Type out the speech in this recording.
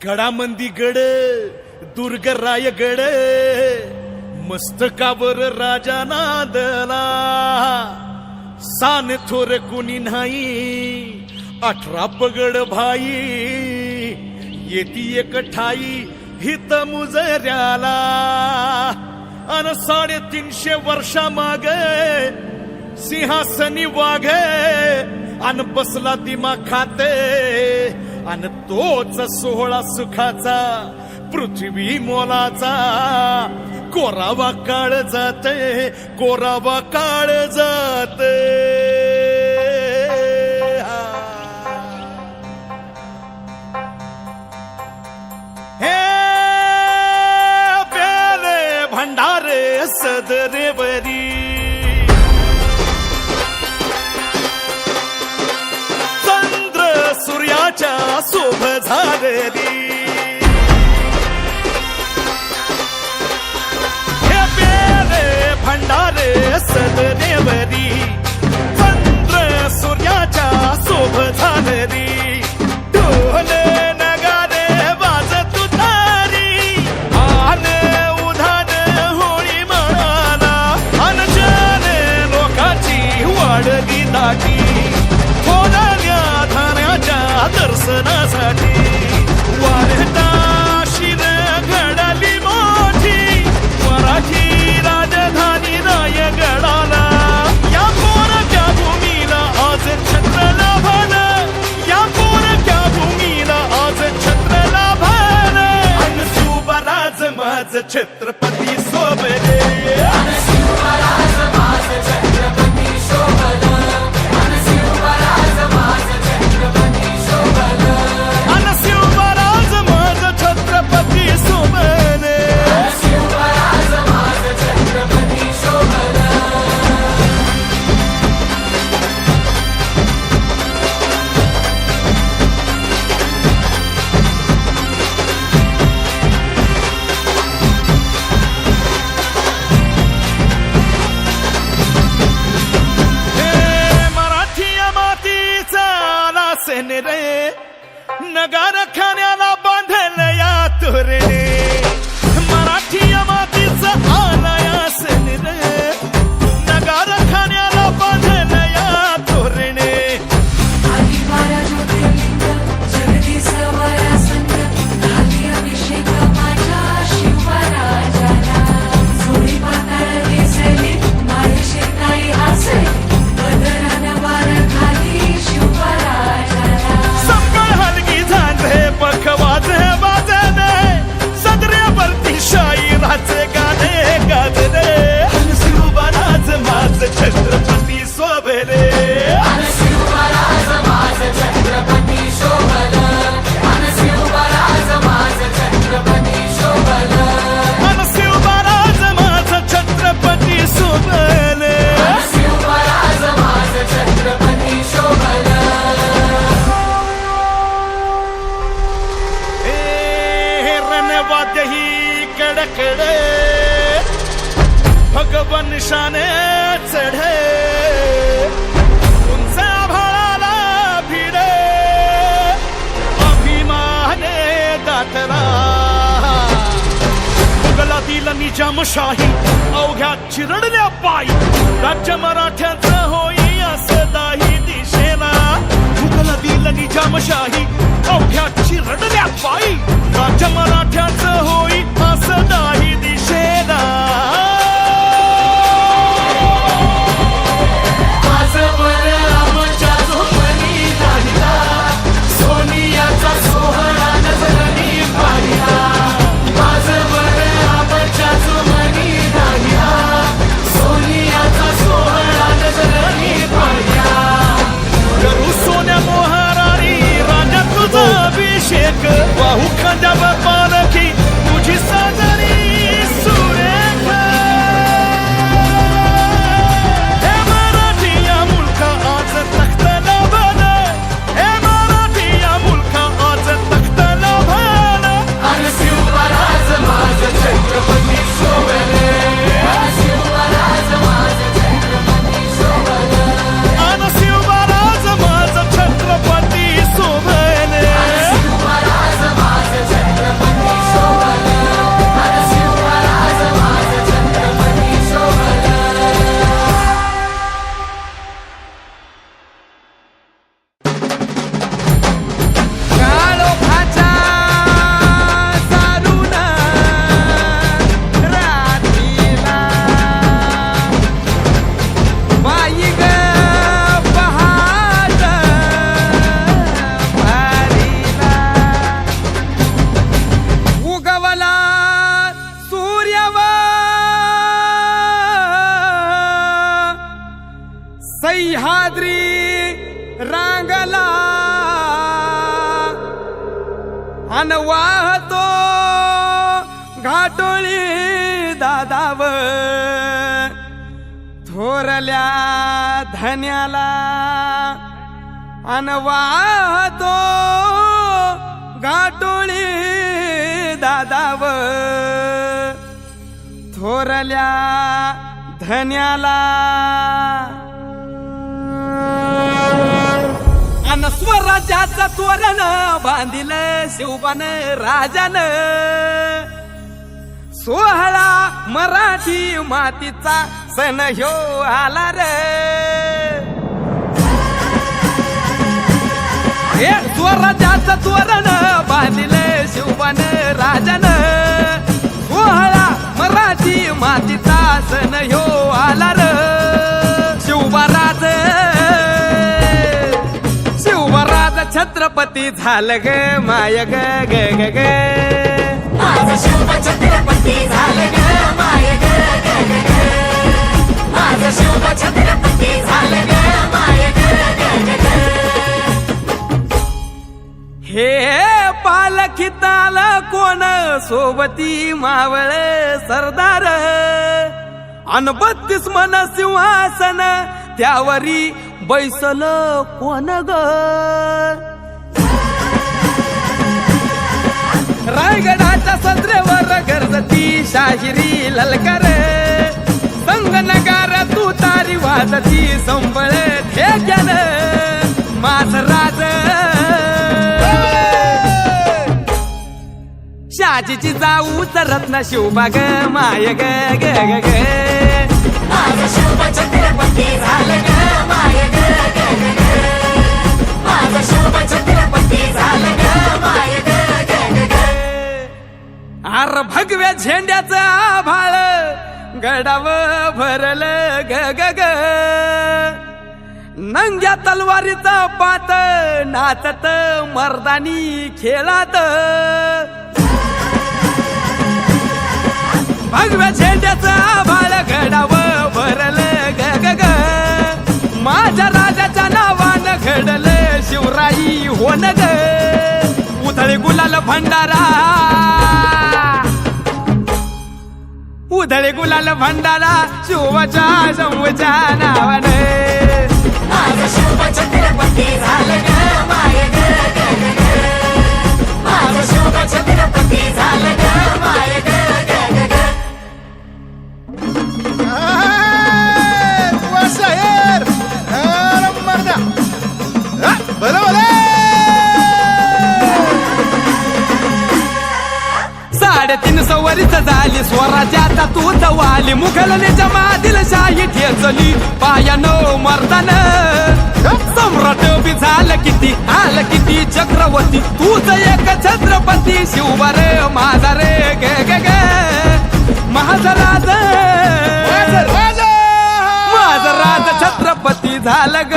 गडामंदी गड दुर्ग रायगड मस्तकावर राजा नादला सान थोर कुणी नाही 18 पगड भाई येती एक ठाई हित मुजऱ्याला अन 350 वर्षा मागे सिंहासनी वाघे अन बसला दिमा खाते अन तोच 16 सुखाचा पृथ्वी मोलाचा कोरावा काळ जाते कोरावा काळ जाते हे बेले भंडारे सदरेवरी चंद्र सूर्याच्या शोभ झालेली भंडारे सदनेवरी चंद्र सूर्याच्या शोभ झालेली ढोल नगारे वाजत तुतारी आन उधान होळी म्हणाला अनजाने लोकाची वाढली दाटी कोणाल्या धान्याच्या दर्शनासाठी वाढता शिर घडली मोठी मराठी रायगडाला या पोरक्या भूमीला आज छत्र लाभलं या पोरक्या भूमीला आज छत्र लाभलं अन शिवराज माझ छत्रपती सोबले अन शिवराज माझ छत्रपती शोभलं अन शिवराज माझ छत्रपती शोभलं अन शिवराज माझ छत्रपती शोभले शिवराज माझ छत्रपती रे नगार खाण्याला बांधल या तोरणे मराठी मातीचा आलाया सेन रे नगार खाण्याला बांधल या तोरणे अभिषेक माझ्या शिवराजाला सोळी पाताळ दिसली माझी काही असे बदरान वार खाली शिवराजाला पखवाज वाजने सदऱ्यावरती शाहिराचे गाणे गाजले शिवराज माझ छत्रपती शोभले शिवराज माझ छत्रपती शोभलं शिवराज माझ छत्रपती शोभलं शिवराज माझ छत्रपती शोभले शिवराज माझ छत्रपती शोभलं वाद्यही कडकडे भगवन शाने चढे उंच आभाळाला भिडे अभिमाने दाटला मुघलातील निजामशाही अवघ्या चिरडल्या पायी राज्य मराठ्याचं होई असं दाही दिशेला मुघलातील निजामशाही अवघ्या चिरडल्या पायी राज्य मराठ्याचं होई असं दाही दिशेला आजवर आमच्या झोपणी राहिला सोनियाचा सोहळा नजरनी पाहिला आजवर आमच्या झोपणी राहिला सोनियाचा सोहळा नजरनी पाहिला करू सोन्या मोहरारी राजा तुझा अभिषेक वाहू खांद्यावर पालखी सह्याद्री रांगला अन वाहतो घाटोळी दादाव थोरल्या धन्याला अन वाहतो घाटोळी दादाव थोरल्या धन्याला अन स्वराज्याचं तोरण बांधिल शिवबान राजान सोहळा मराठी मातीचा सण ह्यो आला रे हे स्वराज्याचं तोरण बांधिल शिवबान राजान सोहळा मराठी मातीचा सण ह्यो आला रे शिवबाराज छत्रपती झालं ग माय ग ग ग ग माझं शिव छत्रपती झालं ग माय ग ग ग ग माझं शिव छत्रपती झालं ग माय ग ग ग ग हे पालखीताल कोण सोबती मावळ सरदार अन 32 मन सिंहासन त्यावरी बैसल कोण ग रायगडाच्या सत्रेवर गरजती शाहिरी ललकार संगनगार तू तारी वाजती संबळ ठेक्यान माझ राज शाजीची जाऊ रत्न शिवबा ग माय ग ग ग ग माझं शिव छत्रपती झालं ग माय ग ग ग ग माझं शिव छत्रपती झालं ग माय ग ग ग ग आर भगव्या झेंड्याचं आभाळ गडाव भरल ग ग ग नंग्या तलवारीचा पात नाचत मर्दानी खेळात भगव्या झेंड्याचं आभाळ गडाव भरल ग ग ग माझ्या राजाच्या नावानं घडल शिवराई होन ग उधळे गुलाल भंडारा उधळे गुलाल भंडारा शिवाच्या शंभूच्या नावानं माझं शिव छत्रपती झालं ग माय ग ग ग ग माझं शिव छत्रपती झालं ग माय ग ग ग ग शहर मर्दा बरोबर 350 वर्ष झाली स्वराज्याचा तूच वाली मुघलने मादील शाही ठेचली पायानो मर्दान सम्राट बी झालं किती आलं किती चक्रवर्ती तूच एक छत्रपती शिवबार माझा रे ग ग ग माझा राज छत्रपती झालं ग